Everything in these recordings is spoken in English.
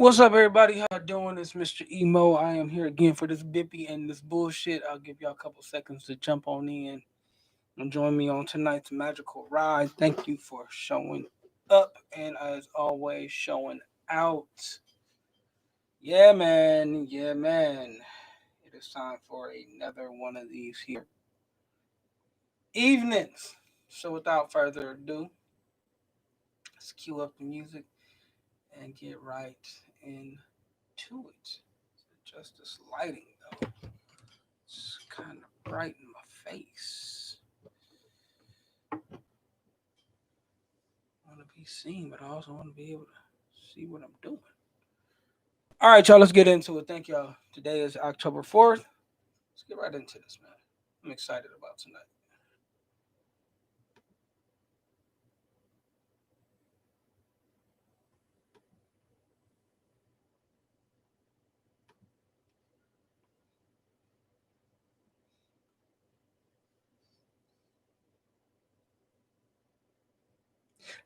What's up, everybody? How you doing? It's Mr. Emo. I am here again for this bippy and this bullshit. I'll give y'all a couple seconds to jump on in and join me on tonight's magical ride. Thank you for showing up and, as always, showing out. Yeah, man. Yeah, man. It is time for another one of these here evenings. So, without further ado, let's cue up the music and get right into it. Just this lighting, though. It's kind of bright in my face. I want to be seen, but I also want to be able to see what I'm doing. All right, y'all, let's get into it. Thank y'all. Today is October 4th. Let's get right into this, man. I'm excited about tonight.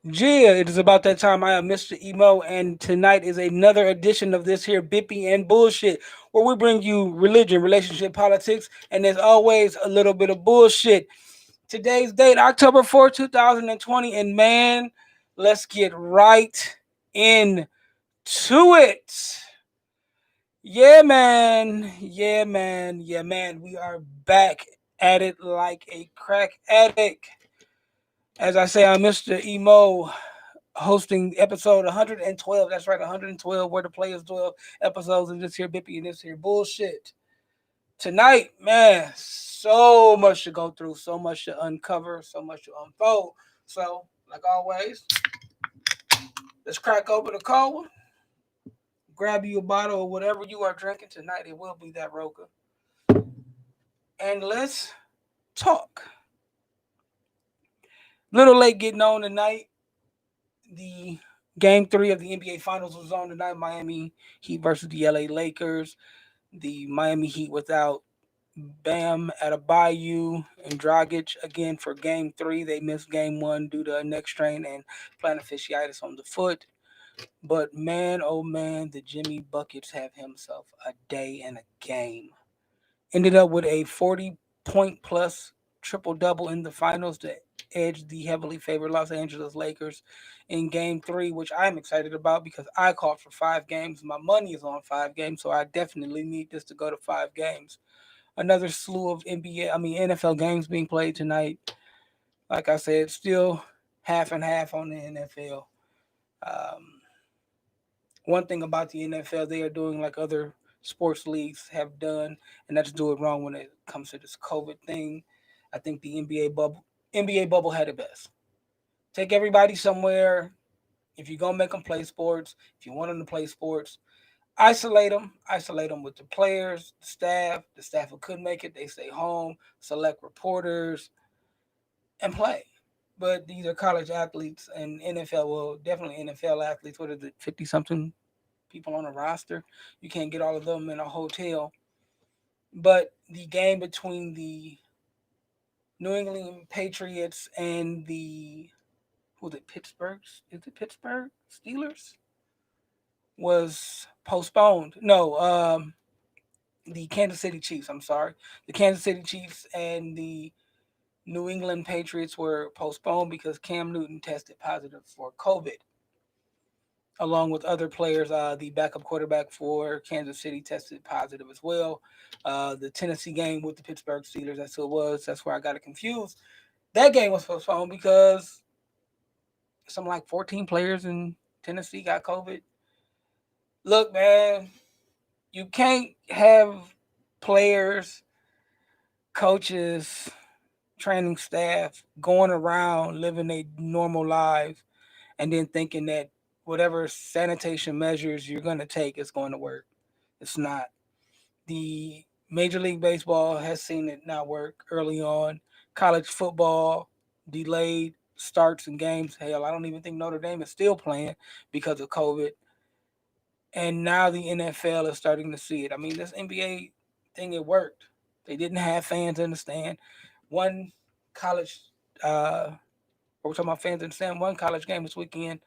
Yeah, it is about that time. I am Mr. Emo, and tonight is another edition of this here Bippy and Bullshit, where we bring you religion, relationship, politics, and there's always a little bit of bullshit. Today's date, October 4th, 2020, and man, let's get right into it. Yeah, man. Yeah, man. Yeah, man. We are back at it like a crack addict. As I say, I'm Mr. Emo, hosting episode 112. That's right, 112, where the players 12 episodes of this here Bippy and this here bullshit. Tonight, man, so much to go through, so much to uncover, so much to unfold. So, like always, let's crack open a cold one, grab you a bottle of whatever you are drinking tonight. It will be that Roca. And let's talk. Little late getting on tonight. The game 3 of the NBA Finals was on tonight. Miami Heat versus the LA Lakers. The Miami Heat without Bam Adebayo and Dragic again for game 3. They missed game 1 due to a neck strain and plantar fasciitis on the foot. But man, oh man, the Jimmy Buckets have himself a day and a game. Ended up with a 40-point plus triple double in the finals to edge the heavily favored Los Angeles Lakers in game 3, which I'm excited about because I called for 5 games. My money is on 5 games, so I definitely need this to go to 5 games. Another slew of NFL games being played tonight. Like I said, still half and half on the NFL. Um, One thing about the NFL, they are doing like other sports leagues have done, and that's do it wrong when it comes to this COVID thing. I think the NBA bubble had it best. Take everybody somewhere. If you're gonna make them play sports, if you want them to play sports, isolate them. Isolate them with the players, the staff. The staff who couldn't make it, they stay home. Select reporters and play. But these are college athletes and NFL. Well, definitely NFL athletes. What is it, 50 something people on a roster? You can't get all of them in a hotel. But the game between the New England Patriots and the who's it Pittsburgh? Is it Pittsburgh Steelers? Was postponed. No, the Kansas City Chiefs. I'm sorry, the Kansas City Chiefs and the New England Patriots were postponed because Cam Newton tested positive for COVID, along with other players. The backup quarterback for Kansas City tested positive as well. The Tennessee game with the Pittsburgh Steelers, that's who it was. That's where I got it confused. That game was postponed because some like 14 players in Tennessee got COVID. Look, man, you can't have players, coaches, training staff going around living their normal lives and then thinking that whatever sanitation measures you're going to take is going to work. It's not. The Major League Baseball has seen it not work early on. College football delayed starts and games. Hell, I don't even think Notre Dame is still playing because of COVID. And now the NFL is starting to see it. I mean, this NBA thing, it worked. They didn't have fans in the stand. One college, we're talking about fans in the stand, one college game this weekend.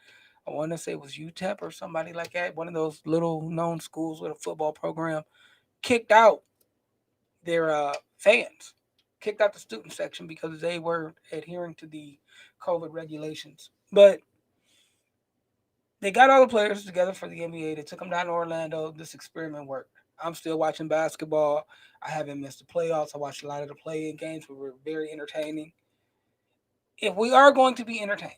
I want to say it was UTEP or somebody like that, one of those little known schools with a football program, kicked out their fans, kicked out the student section because they were adhering to the COVID regulations. But they got all the players together for the NBA. They took them down to Orlando. This experiment worked. I'm still watching basketball. I haven't missed the playoffs. I watched a lot of the play-in games, which were very entertaining. If we are going to be entertained,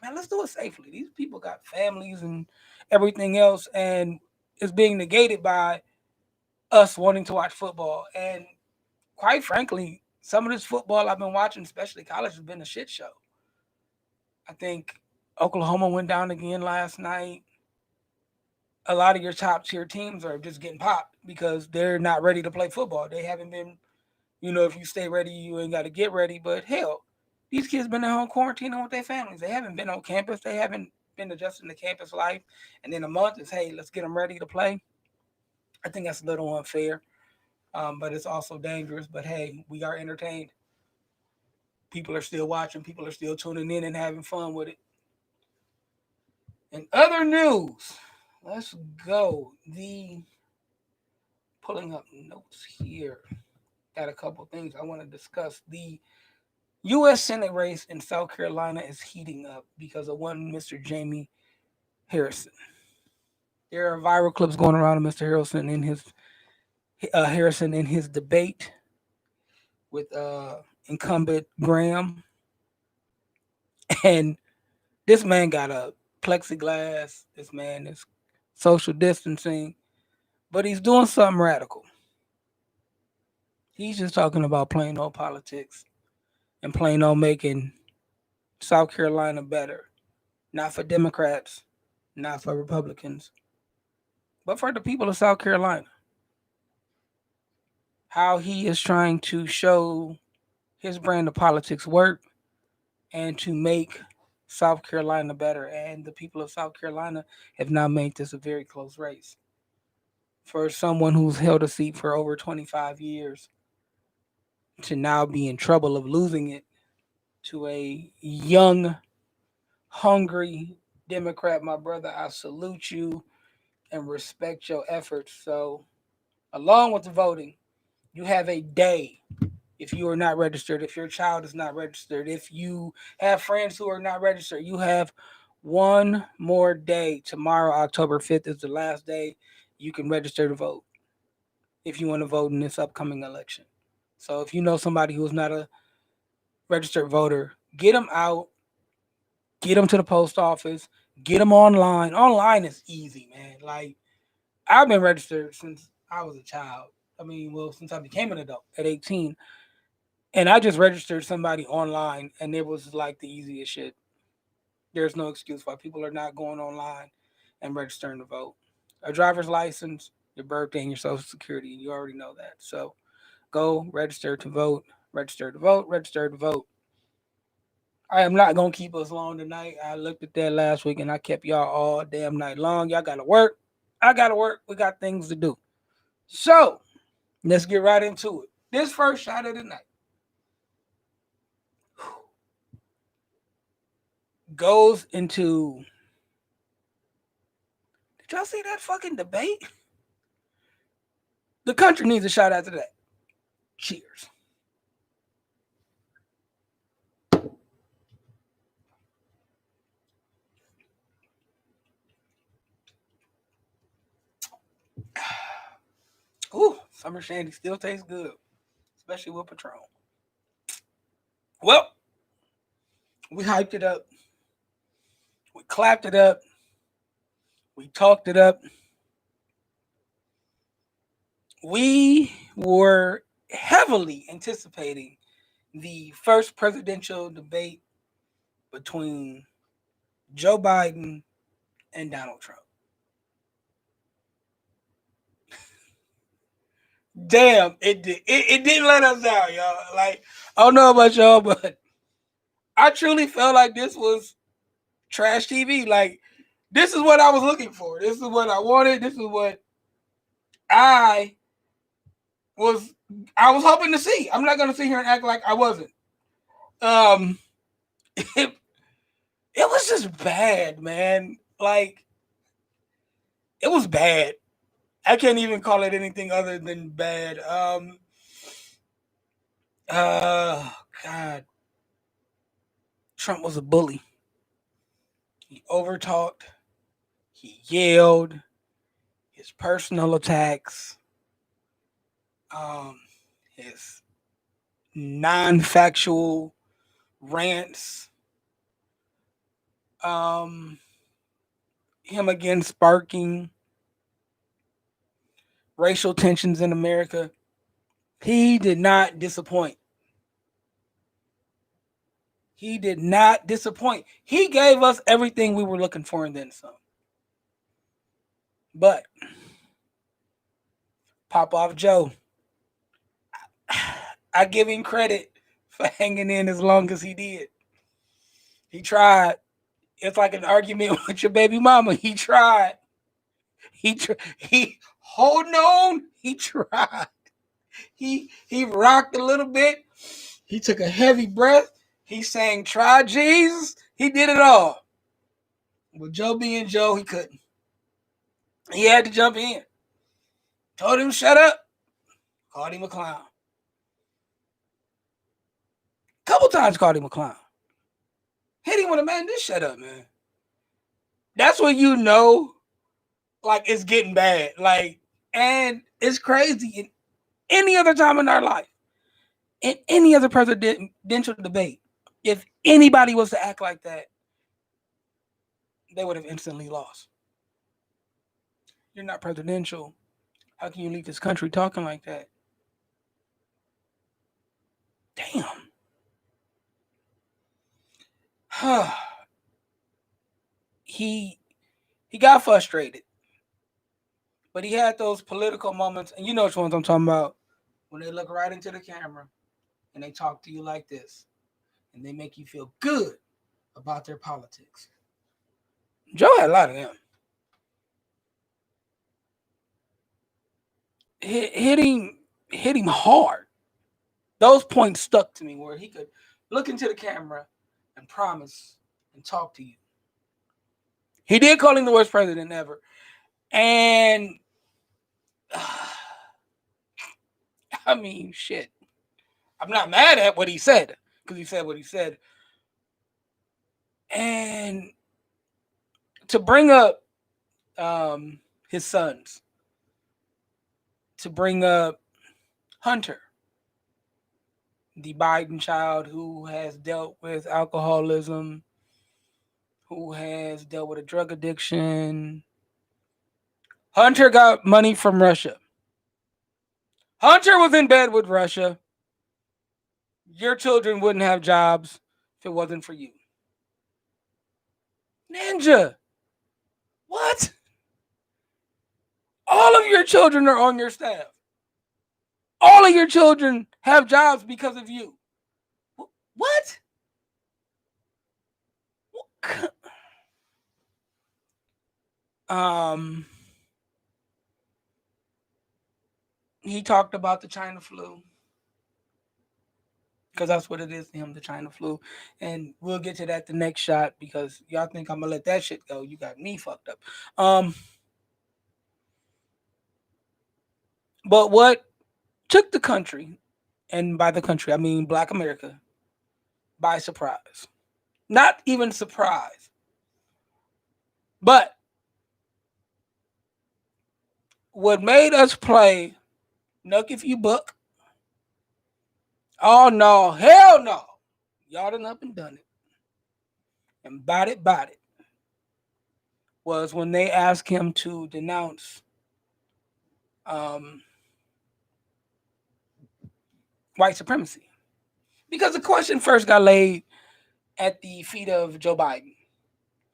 man, let's do it safely. These people got families and everything else, and it's being negated by us wanting to watch football. And quite frankly, some of this football I've been watching, especially college, has been a shit show. I think Oklahoma went down again last night. A lot of your top tier teams are just getting popped because they're not ready to play football. They haven't been, if you stay ready, you ain't got to get ready. But hell, these kids been at home quarantining with their families. They haven't been on campus. They haven't been adjusting to campus life. And then a month is, hey, let's get them ready to play. I think that's a little unfair, but it's also dangerous. But hey, we are entertained. People are still watching. People are still tuning in and having fun with it. In other news, let's go. Pulling up notes here. Got a couple things I want to discuss. The U.S. Senate race in South Carolina is heating up because of one Mr. Jamie Harrison. There are viral clips going around of Mr. Harrison in his debate with incumbent Graham, and this man got a plexiglass. This man is social distancing, but he's doing something radical. He's just talking about plain old politics and plain old making South Carolina better. Not for Democrats, not for Republicans, but for the people of South Carolina. How he is trying to show his brand of politics work and to make South Carolina better. And the people of South Carolina have now made this a very close race. For someone who's held a seat for over 25 years to now be in trouble of losing it to a young, hungry Democrat, my brother, I salute you and respect your efforts. So, along with the voting, you have a day if you are not registered, if your child is not registered, if you have friends who are not registered, you have one more day. Tomorrow, October 5th, is the last day you can register to vote if you want to vote in this upcoming election. So if you know somebody who's not a registered voter, get them out, get them to the post office, get them online. Online is easy, man. Like, I've been registered since I was a child. Since I became an adult at 18. And I just registered somebody online, and it was like the easiest shit. There's no excuse why people are not going online and registering to vote. A driver's license, your birthday, and your social security. You already know that. So go register to vote, register to vote, register to vote. I am not going to keep us long tonight. I looked at that last week and I kept y'all all damn night long. Y'all got to work. I got to work. We got things to do. So let's get right into it. This first shot of the night goes into. Did y'all see that fucking debate? The country needs a shot after that. Cheers. Ooh, summer shandy still tastes good, especially with Patron. Well, we hyped it up. We clapped it up. We talked it up. We were heavily anticipating the first presidential debate between Joe Biden and Donald Trump. Damn, it didn't let us down, y'all. Like, I don't know about y'all, but I truly felt like this was trash TV. Like, this is what I was looking for. This is what I wanted. This is what I was I was hoping to see. I'm not gonna sit here and act like I wasn't. Um It was just bad, man. Like, it was bad. I can't even call it anything other than bad. God, Trump was a bully. He overtalked. He yelled. His personal attacks. Um, his non-factual rants. Um, him again sparking racial tensions in America. He did not disappoint. He did not disappoint. He gave us everything we were looking for and then some. But Pop Off Joe, I give him credit for hanging in as long as he did. He tried. It's like an argument with your baby mama. He tried. He holding on. He tried. He rocked a little bit. He took a heavy breath. He sang "Try Jesus." He did it all. With Joe being Joe, he couldn't. He had to jump in. Told him shut up. Called him a clown. Couple times called him a clown. Hit him with a man. Just shut up, man. That's when you know, like, it's getting bad. Like, and it's crazy. In any other time in our life, in any other presidential debate, if anybody was to act like that, they would have instantly lost. You're not presidential. How can you leave this country talking like that? Damn. he he got frustrated, but he had those political moments, and you know which ones I'm talking about. When they look right into the camera and they talk to you like this, and they make you feel good about their politics. Joe had a lot of them. Hit him hard. Those points stuck to me where he could look into the camera and promise and talk to you. He did call him the worst president ever. And I mean, shit. I'm not mad at what he said because he said what he said. And to bring up his sons, to bring up Hunter, the Biden child who has dealt with alcoholism, who has dealt with a drug addiction. Hunter got money from Russia. Hunter was in bed with Russia. Your children wouldn't have jobs if it wasn't for you. Ninja, what? All of your children are on your staff. All of your children have jobs because of you. What? Um, he talked about the China flu because that's what it is to him, the China flu. And we'll get to that the next shot because y'all think I'm gonna let that shit go. You got me fucked up. But what took the country, and by the country I mean Black America, by surprise. Not even surprise. But what made us play Nuck If You Buck? Oh no, hell no. Y'all done up and done it. And bought it. Was when they asked him to denounce white supremacy. Because the question first got laid at the feet of Joe Biden.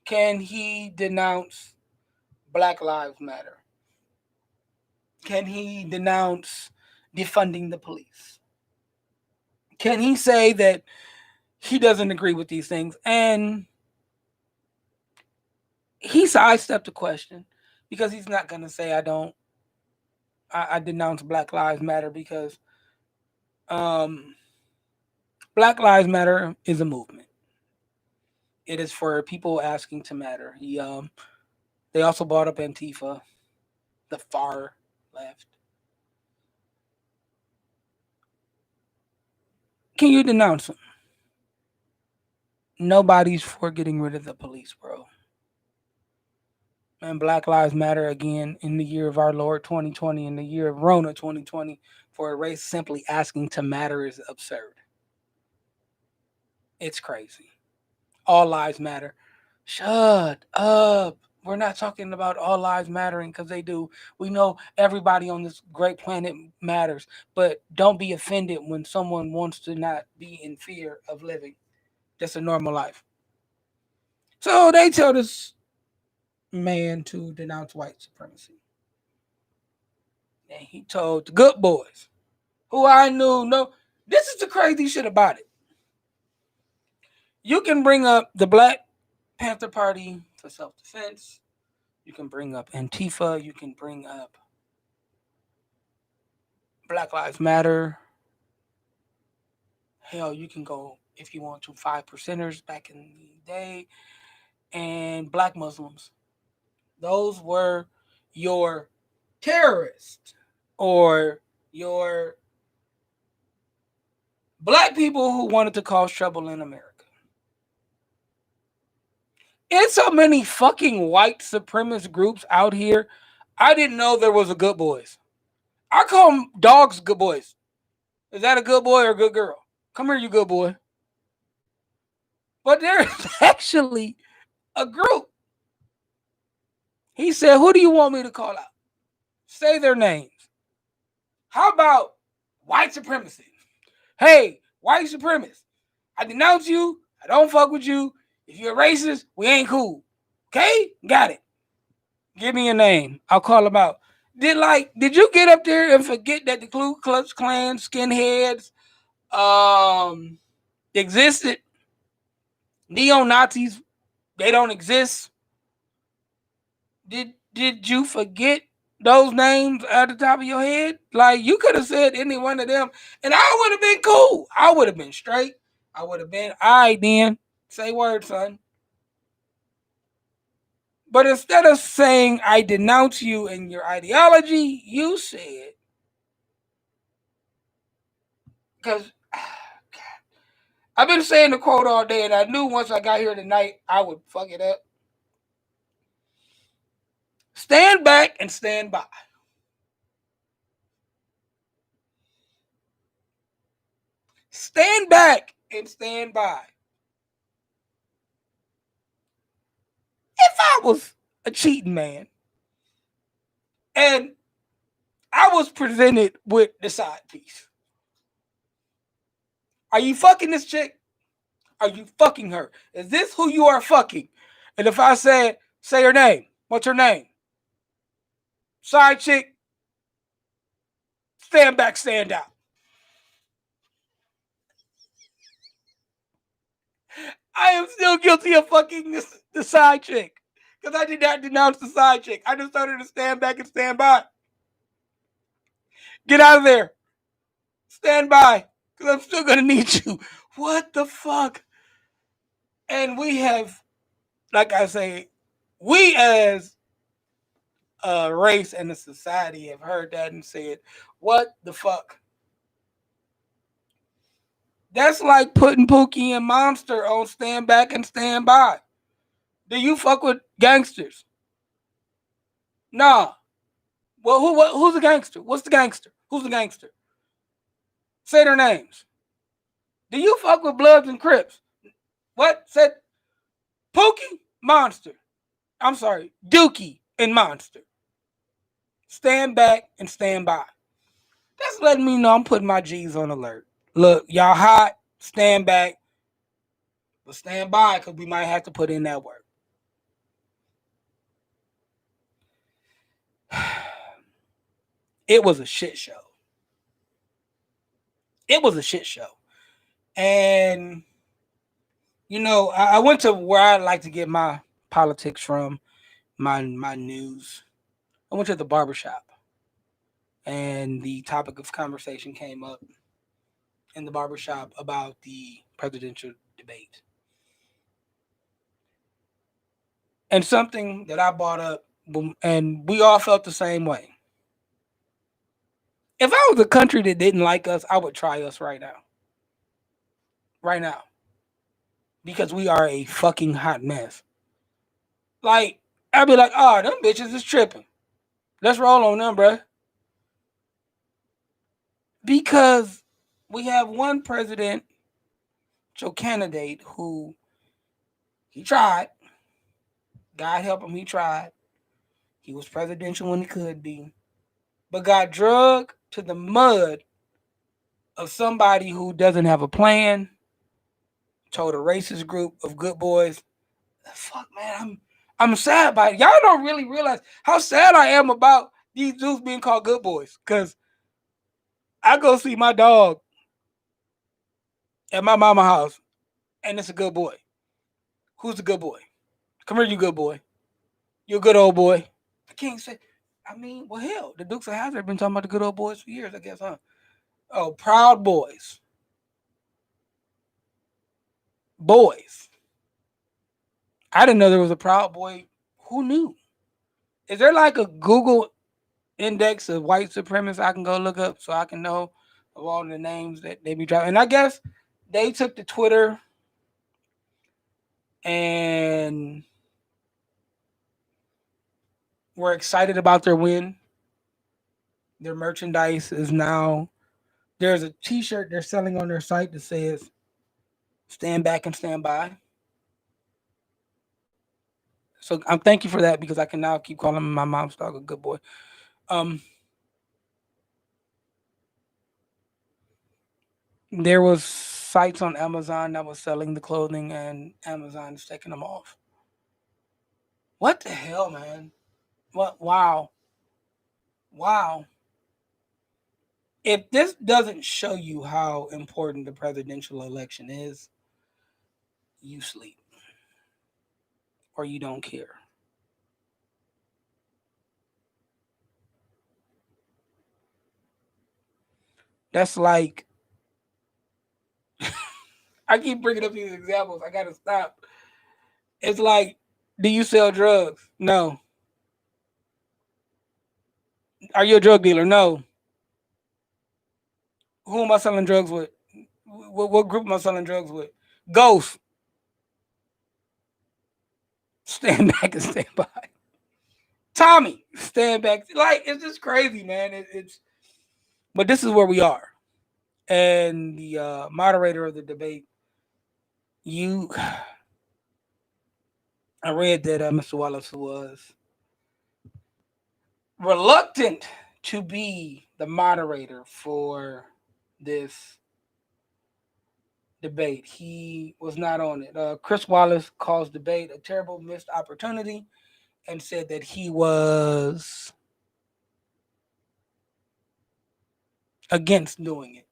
Can he denounce Black Lives Matter? Can he denounce defunding the police? Can he say that he doesn't agree with these things? And he sidestepped the question because he's not going to say I denounce Black Lives Matter because Black Lives Matter is a movement. It is for people asking to matter. They also brought up Antifa, the far left. Can you denounce them? Nobody's for getting rid of the police, bro. And Black Lives Matter again in the year of our Lord 2020, in the year of Rona 2020, for a race simply asking to matter is absurd. It's crazy. All lives matter. Shut up. We're not talking about all lives mattering because they do. We know everybody on this great planet matters, but don't be offended when someone wants to not be in fear of living just a normal life. So they tell this man to denounce white supremacy. And he told the good boys, who I knew, no, this is the crazy shit about it. You can bring up the Black Panther Party for self defense. You can bring up Antifa. You can bring up Black Lives Matter. Hell, you can go, if you want to, 5%ers back in the day and Black Muslims. Those were your terrorists or your black people who wanted to cause trouble in America. It's so many fucking white supremacist groups out here. I didn't know there was a good boys. I call them dogs good boys. Is that a good boy or a good girl? Come here, you good boy. But there's actually a group. He said, who do you want me to call out? Say their names. How about white supremacy? Hey, white supremacist. I denounce you. I don't fuck with you. If you're a racist, we ain't cool. Okay? Got it. Give me a name. I'll call them out. Did you get up there and forget that the Ku Klux Klan skinheads existed? Neo Nazis, they don't exist. Did you forget those names at the top of your head? Like you could have said any one of them, and I would have been cool. I would have been straight. I would have been all right then. Say word, son. But instead of saying I denounce you and your ideology, you said because I've been saying the quote all day, and I knew once I got here tonight I would fuck it up. Stand back and stand by. Stand back and stand by. If I was a cheating man and I was presented with the side piece, are you fucking this chick? Are you fucking her? Is this who you are fucking? And if I said, say her name, what's her name? Side chick, stand back, stand out. I am still guilty of fucking the side chick. Because I did not denounce the side chick. I just told her to stand back and stand by. Get out of there. Stand by. Because I'm still going to need you. What the fuck? And we have, like I say, we as a race and a society have heard that and said, what the fuck? That's like putting Pookie and Monster on stand back and stand by. Do you fuck with gangsters? Nah. Well, who's the gangster? What's the gangster? Who's the gangster? Say their names. Do you fuck with Bloods and Crips? What? Said Pookie? Monster. I'm sorry. Dookie and Monster. Stand back and stand by. That's letting me know I'm putting my G's on alert. Look, y'all hot. Stand back. But stand by because we might have to put in that work. It was a shit show. It was a shit show. And, you know, I went to where I like to get my politics from, my news. I went to the barbershop. And the topic of conversation came up in the barbershop about the presidential debate. And something that I brought up, and we all felt the same way. If I was a country that didn't like us, I would try us right now. Right now. Because we are a fucking hot mess. Like, I'd be like, oh, them bitches is tripping. Let's roll on them, bruh. Because we have one presidential candidate who he tried. God help him, he tried. He was presidential when he could be. But got drugged to the mud of somebody who doesn't have a plan, told a racist group of good boys, fuck man, I'm sad about it. Y'all don't really realize how sad I am about these dudes being called good boys. Cause I go see my dog at my mama house, and it's a good boy. Who's the good boy? Come here, you good boy. You a good old boy. I can't say. I mean, well, hell, the Dukes of Hazzard been talking about the good old boys for years, I guess, huh? Oh, Proud Boys. Boys. I didn't know there was a Proud Boy. Who knew? Is there like a Google index of white supremacists I can go look up so I can know of all the names that they be driving? And I guess they took to Twitter and were excited about their win. Their merchandise is now, there's a t-shirt they're selling on their site that says stand back and stand by. So I'm thank you for that because I can now keep calling my mom's dog a good boy. Um, there was sites on Amazon that was selling the clothing, and Amazon is taking them off. What the hell, man? What? Wow, wow. If this doesn't show you how important the presidential election is, you sleep or you don't care. That's like I keep bringing up these examples. I gotta stop. It's like, do you sell drugs? No. Are you a drug dealer? No. Who am I selling drugs with? What group am I selling drugs with? Ghost. Stand back and stand by. Tommy, stand back. Like it's just crazy, man. But this is where we are. And the moderator of the debate, you, I read that Mr. Wallace was reluctant to be the moderator for this debate. He was not on it. Chris Wallace calls debate a terrible missed opportunity and said that he was against doing it.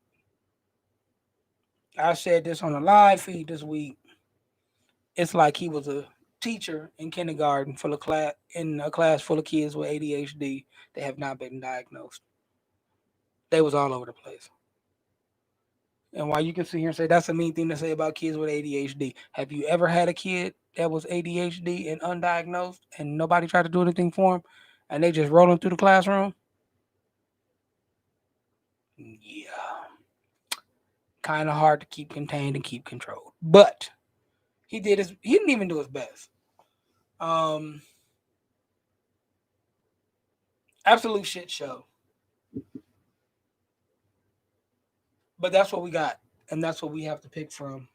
I said this on a live feed this week. It's like he was a teacher in kindergarten full of class in a class full of kids with ADHD that have not been diagnosed. They was all over the place. And while you can sit here and say that's a mean thing to say about kids with ADHD, have you ever had a kid that was ADHD and undiagnosed and nobody tried to do anything for him and they just rolling through the classroom? Yeah. Kind of hard to keep contained and keep controlled. But he didn't even do his best. Um Absolute shit show. But that's what we got. And that's what we have to pick from.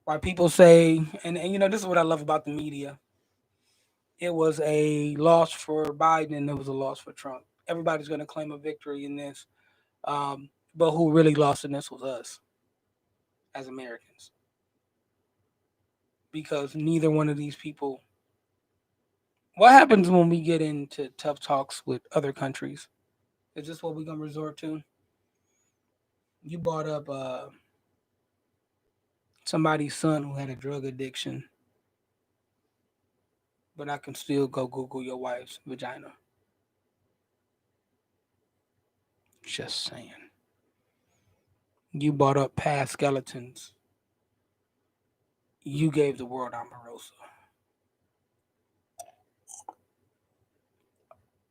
Why people say, and you know, this is what I love about the media. It was a loss for Biden and it was a loss for Trump. Everybody's going to claim a victory in this. But who really lost in this was us as Americans. Because neither one of these people. What happens when we get into tough talks with other countries? Is this what we're going to resort to? You brought up somebody's son who had a drug addiction, but I can still go Google your wife's vagina. Just saying. You brought up past skeletons. you gave the world Omarosa.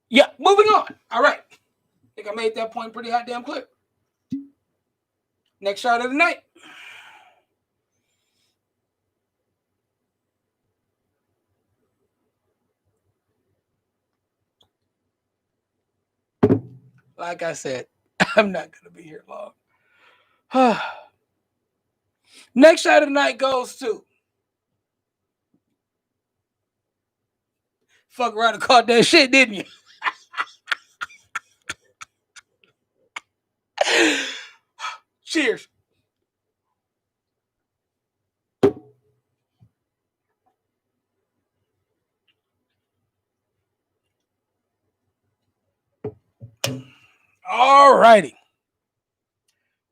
Yeah, moving on. All right. I think I made that point pretty hot damn clear. Next shot of the night. Like I said, I'm not going to be here long. Next shot of the night goes to. Fuck around and caught that shit, didn't you? Cheers. All righty.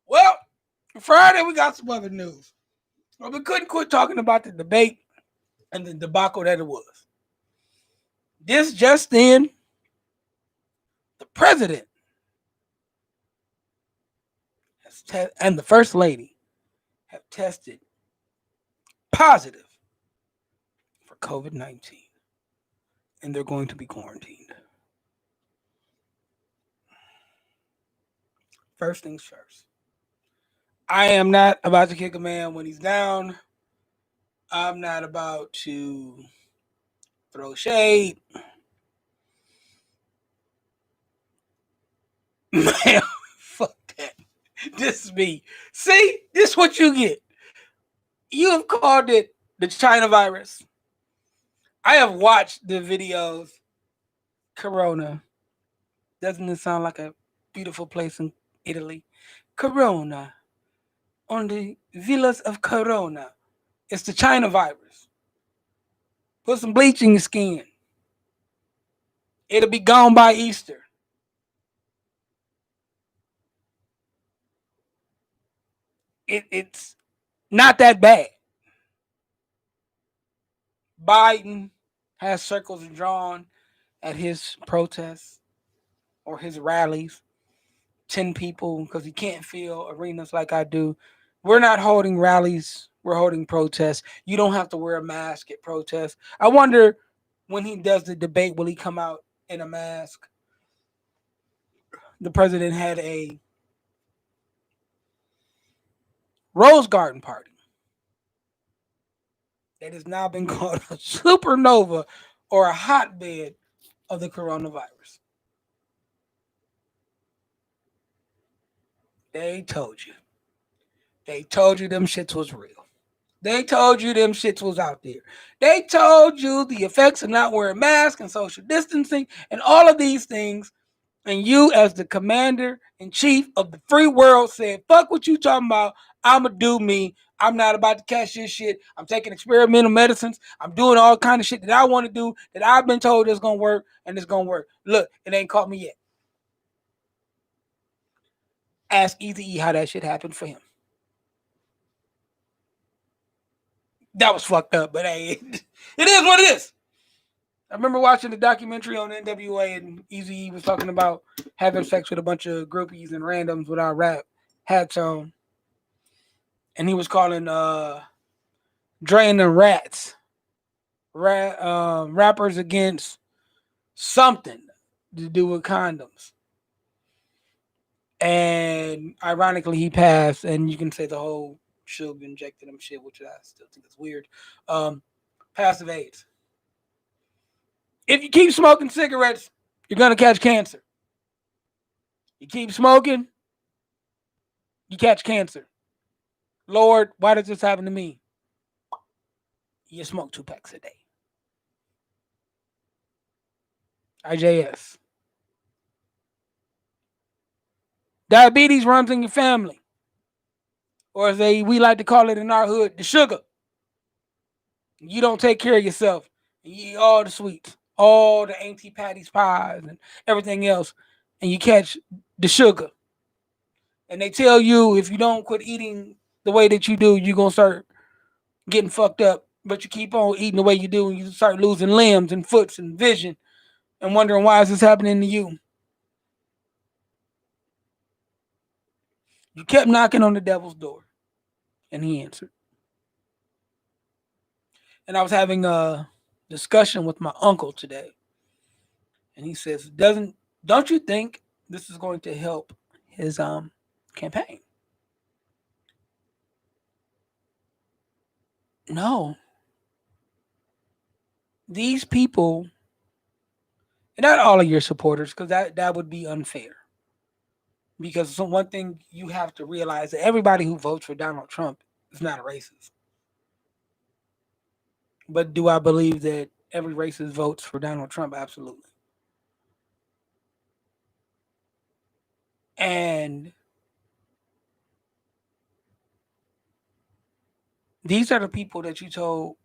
Well, Friday we got some other news. Well, we couldn't quit talking about the debate and the debacle that it was. This just in, the president and the first lady have tested positive for COVID-19, and they're going to be quarantined. First things first. I am not about to kick a man when he's down. I'm not about to throw shade. Man, fuck that. This is me. See, this is what you get. You have called it the China virus. I have watched the videos. Corona. Doesn't it sound like a beautiful place in Italy? Corona. On the villas of Corona. It's the China virus. Put some bleach in your skin. It'll be gone by Easter. It's not that bad. Biden has circles drawn at his protests or his rallies. 10 people because he can't fill arenas like I do. We're not holding rallies. We're holding protests. You don't have to wear a mask at protests. I wonder when he does the debate, will he come out in a mask? The president had a Rose Garden party that has now been called a supernova or a hotbed of the coronavirus. They told you. They told you them shits was real. They told you them shits was out there. They told you the effects of not wearing masks and social distancing and all of these things. And you, as the commander in chief of the free world, said, fuck what you talking about. I'ma do me. I'm not about to catch this shit. I'm taking experimental medicines. I'm doing all kind of shit that I want to do that I've been told is gonna work and it's gonna work. Look, it ain't caught me yet. Ask Eazy-E how that shit happened for him. That was fucked up, but hey, it is what it is. I remember watching the documentary on NWA and Eazy was talking about having sex with a bunch of groupies and randoms without rap hats on. And he was calling Dre and the Rats rappers against something to do with condoms. And ironically, he passed, and you can say the whole Suge injected him shit, which I still think is weird. Passive AIDS. If you keep smoking cigarettes, you're going to catch cancer. You keep smoking, you catch cancer. Lord, why does this happen to me? You smoke 2 packs a day. IJS. Diabetes runs in your family. Or as we like to call it in our hood, the sugar. You don't take care of yourself. You eat all the sweets, all the Auntie Patty's pies and everything else, and you catch the sugar. And they tell you if you don't quit eating the way that you do, you're going to start getting fucked up. But you keep on eating the way you do, and you start losing limbs and foots and vision and wondering why is this happening to you. You kept knocking on the devil's door, and he answered. And I was having a discussion with my uncle today, and he says, "Doesn't don't you think this is going to help his campaign?" No, these people, and not all of your supporters, because that would be unfair. Because one thing you have to realize that everybody who votes for Donald Trump is not a racist. But do I believe that every racist votes for Donald Trump? Absolutely. And these are the people that you told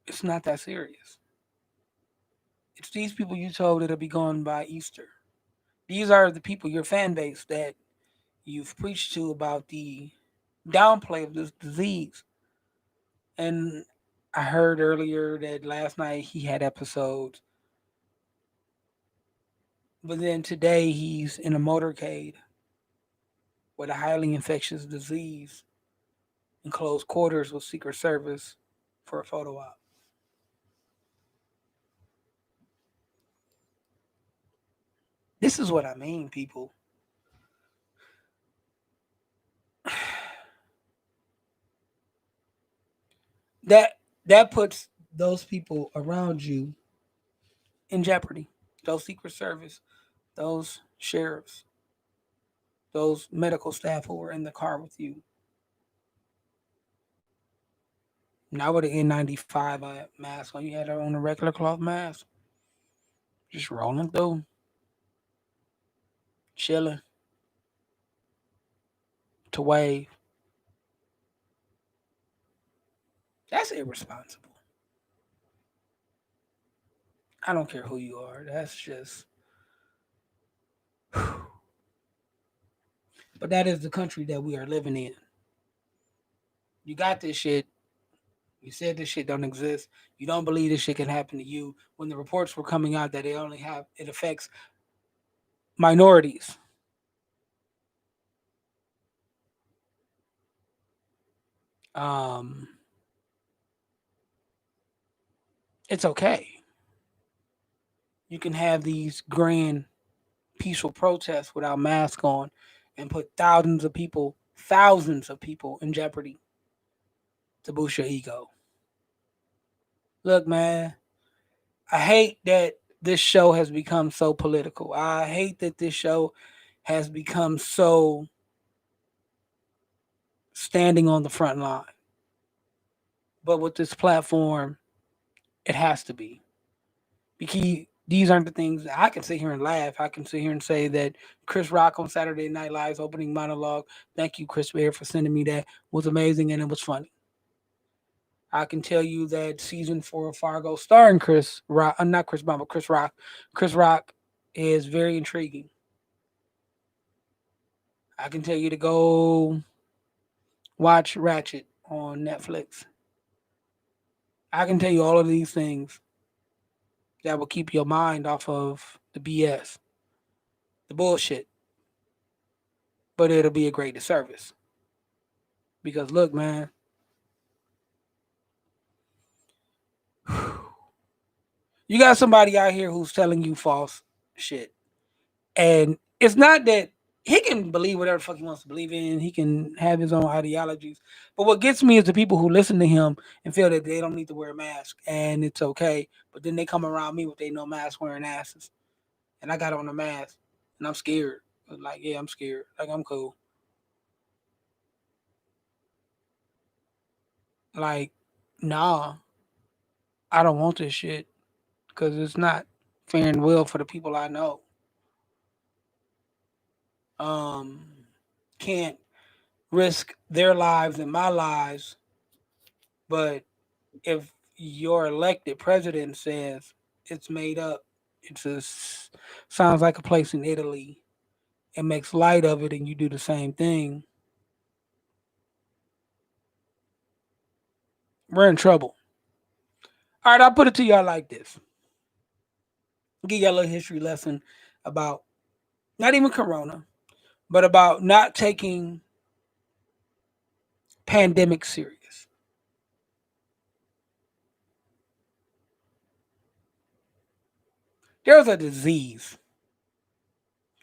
it's not that serious. It's these people you told that'll be gone by Easter. These are the people, your fan base, that you've preached to about the downplay of this disease. And I heard earlier that last night he had episodes, but then today he's in a motorcade with a highly infectious disease in close quarters with Secret Service for a photo op. This is what I mean, people. That that puts those people around you in jeopardy. Those Secret Service, those sheriffs, those medical staff who were in the car with you. Not with an N95 mask on. You had on a regular cloth mask, just rolling through, chilling to wave. That's irresponsible. I don't care who you are. That's just. But that is the country that we are living in. You got this shit. You said this shit don't exist. You don't believe this shit can happen to you. When the reports were coming out that it affects minorities. Um, it's okay. You can have these grand peaceful protests without masks on and put thousands of people in jeopardy to boost your ego. Look, man, I hate that this show has become so political. I hate that this show has become so standing on the front line. But with this platform, it has to be. Because these aren't the things I can sit here and laugh. I can sit here and say that Chris Rock on Saturday Night Live's opening monologue, thank you, Chris Bear, for sending me that, was amazing and it was funny. I can tell you that season 4 of Fargo, starring Chris Rock, not Chris Brown, but Chris Rock is very intriguing. I can tell you to go watch Ratchet on Netflix. I can tell you all of these things that will keep your mind off of the BS, the bullshit, but it'll be a great disservice. Because look, man, you got somebody out here who's telling you false shit. And it's not that he can believe whatever the fuck he wants to believe in. He can have his own ideologies. But what gets me is the people who listen to him and feel that they don't need to wear a mask and it's okay. But then they come around me with they no mask wearing asses. And I got on a mask and I'm scared. Like, yeah, I'm scared. Like, I'm cool. Like, nah, I don't want this shit because it's not fair and well for the people I know. Um, can't risk their lives and my lives, but if your elected president says it's made up, it's a, sounds like a place in Italy, and makes light of it, and you do the same thing, we're in trouble. All right, I'll put it to y'all like this. Give y'all a little history lesson about not even Corona, but about not taking pandemic serious. There's a disease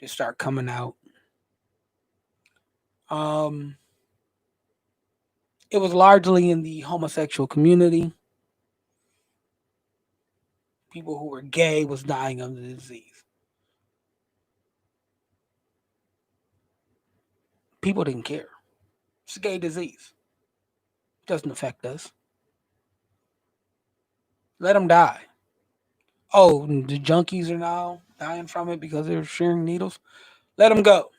that start coming out. Um, it was largely in the homosexual community. People who were gay was dying of the disease. People didn't care. It's a gay disease. It doesn't affect us. Let them die. Oh, the junkies are now dying from it because they're sharing needles. Let them go.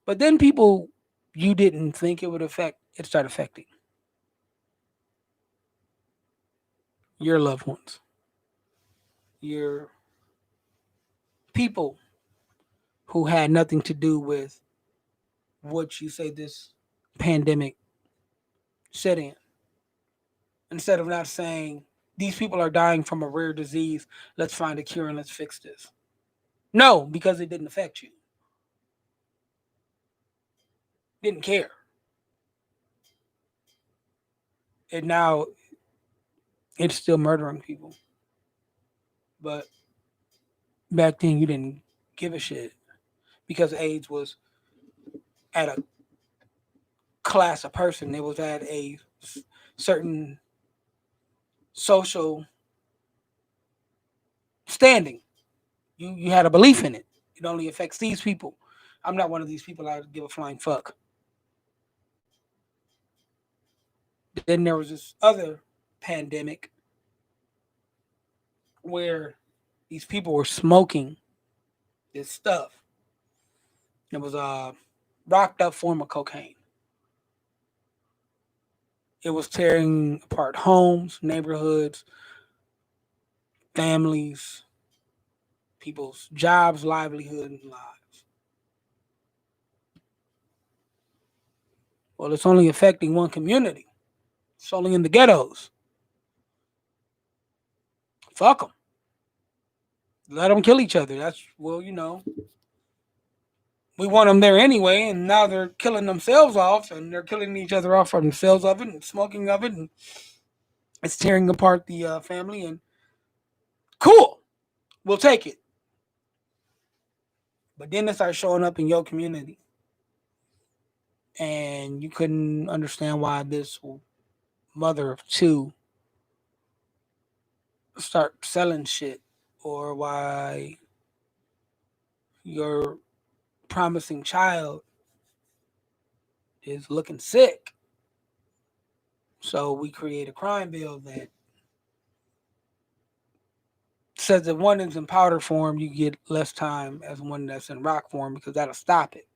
But then people you didn't think it would affect, it started affecting your loved ones, your people who had nothing to do with what you say this pandemic set in. Instead of not saying these people are dying from a rare disease, let's find a cure and let's fix this. No, because it didn't affect you. Didn't care. And now it's still murdering people. But back then you didn't give a shit because AIDS was at a class of person. It was at a certain social standing. You had a belief in it. It only affects these people. I'm not one of these people. I give a flying fuck. Then there was this other pandemic where these people were smoking this stuff. It was a rocked up form of cocaine. It was tearing apart homes, neighborhoods, families, people's jobs, livelihood, and lives. Well, it's only affecting one community. It's only in the ghettos. Fuck them. Let them kill each other. That's, well, we want them there anyway, and now they're killing themselves off, and they're killing each other off for themselves of it, and smoking of it, and it's tearing apart the family. And cool, we'll take it. But then it starts showing up in your community, and you couldn't understand why this mother of two start selling shit, or why your promising child is looking sick. So we create a crime bill that says that one is in powder form, you get less time as one that's in rock form because that'll stop it.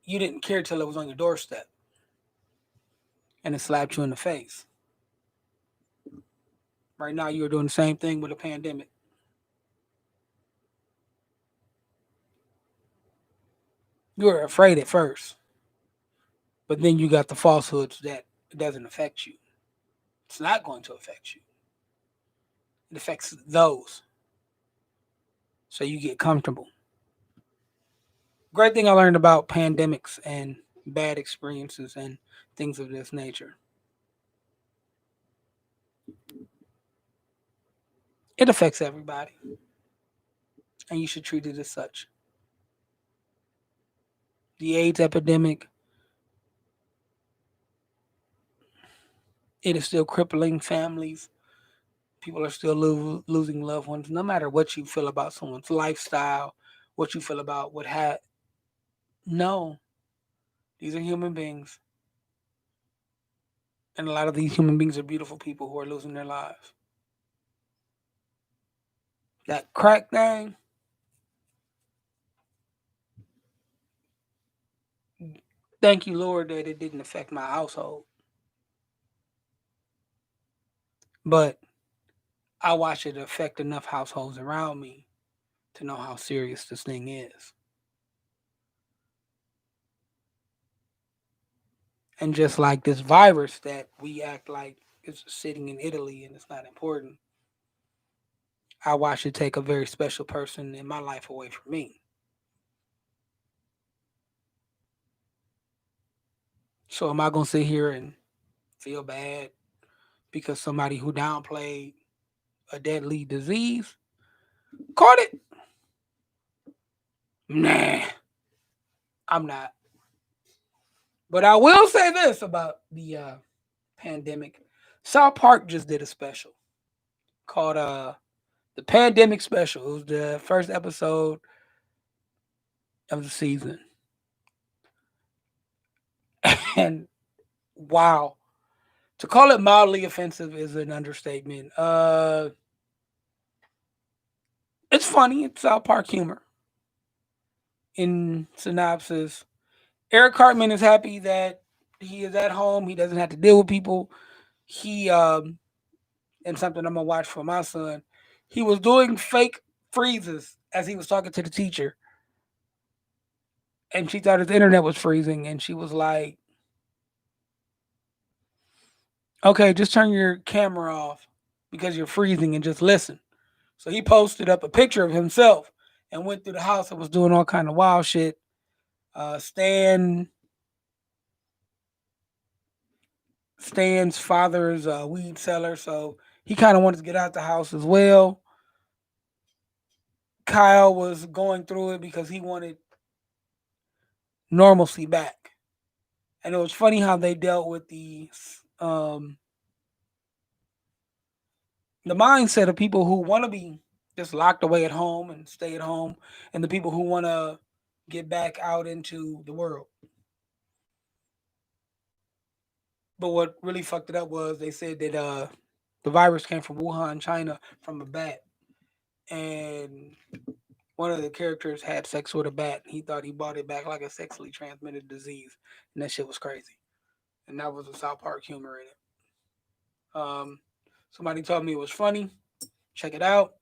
You didn't care till it was on your doorstep and it slapped you in the face. Right now, you're doing the same thing with a pandemic. You were afraid at first, but then you got the falsehoods that it doesn't affect you. It's not going to affect you. It affects those. So you get comfortable. Great thing I learned about pandemics and bad experiences and things of this nature. It affects everybody, and you should treat it as such. The AIDS epidemic, it is still crippling families. People are still losing loved ones, no matter what you feel about someone's lifestyle, what you feel about what had. No, these are human beings, and a lot of these human beings are beautiful people who are losing their lives. That crack thing, thank you, Lord, that it didn't affect my household. But I watched it affect enough households around me to know how serious this thing is. And just like this virus that we act like it's sitting in Italy and it's not important, I watched it take a very special person in my life away from me. So am I gonna sit here and feel bad because somebody who downplayed a deadly disease caught it. Nah, I'm not. But I will say this about the pandemic. South Park just did a special called the Pandemic Special. It was the first episode of the season. And wow. To call it mildly offensive is an understatement. It's funny. It's South Park humor. In synopsis, Eric Cartman is happy that he is at home. He doesn't have to deal with people. He and something I'm gonna watch for my son. He was doing fake freezes as he was talking to the teacher, and she thought his internet was freezing, and she was like, "Okay, just turn your camera off because you're freezing and just listen." So he posted up a picture of himself and went through the house and was doing all kind of wild shit. Stan's father's weed seller, so he kind of wanted to get out the house as well. Kyle was going through it because he wanted normalcy back, and it was funny how they dealt with um, the mindset of people who want to be just locked away at home and stay at home, and the people who want to get back out into the world. But what really fucked it up was they said that the virus came from Wuhan, China, from a bat, and one of the characters had sex with a bat. He thought he brought it back like a sexually transmitted disease, and that shit was crazy. And that was the South Park humor in it. Somebody told me it was funny. Check it out.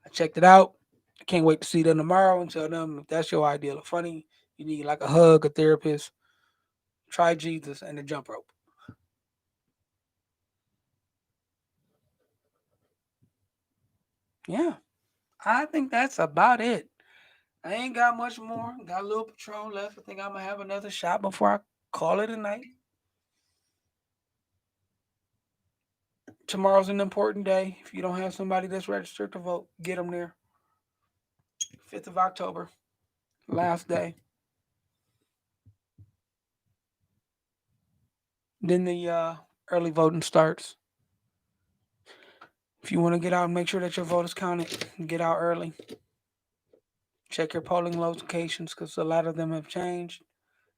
I checked it out. I can't wait to see them tomorrow and tell them if that's your ideal of funny, you need like a hug, a therapist. Try Jesus and the jump rope. Yeah, I think that's about it. I ain't got much more. Got a little Patron left. I think I'm gonna have another shot before I call it a night. Tomorrow's an important day. If you don't have somebody that's registered to vote, get them there. 5th of October, last day. Then the early voting starts. If you want to get out and make sure that your vote is counted, get out early. Check your polling locations because a lot of them have changed.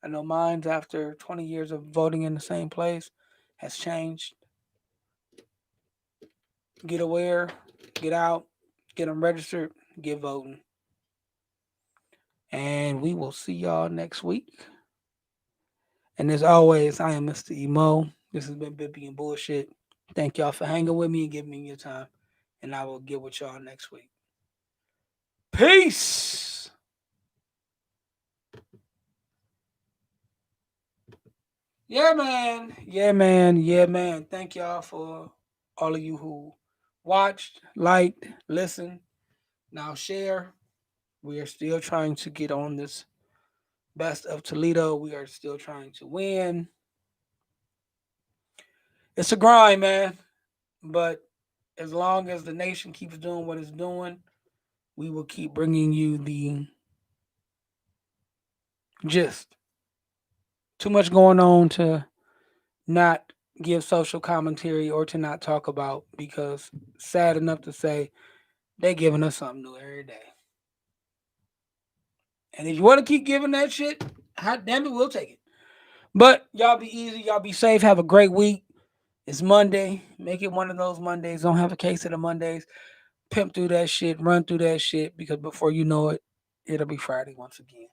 I know mine's after 20 years of voting in the same place has changed. Get aware, get out, get them registered, get voting. And we will see y'all next week. And as always, I am Mr. Emo. This has been Bippy and Bullshit. Thank y'all for hanging with me and giving me your time. And I will get with y'all next week. Peace. Yeah, man. Yeah, man. Yeah, man. Thank y'all for all of you who watched, liked, listened, now share. We are still trying to get on this best of Toledo. We are still trying to win. It's a grind, man. But as long as the nation keeps doing what it's doing, we will keep bringing you the gist. Too much going on to not give social commentary or to not talk about because sad enough to say they giving us something new every day. And if you want to keep giving that shit, hot damn it, we'll take it. But y'all be easy, y'all be safe, have a great week. It's Monday. Make it one of those Mondays. Don't have a case of the Mondays. Pimp through that shit, run through that shit, because before you know it, it'll be Friday once again.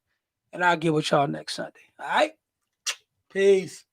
And I'll get with y'all next Sunday. All right? Peace.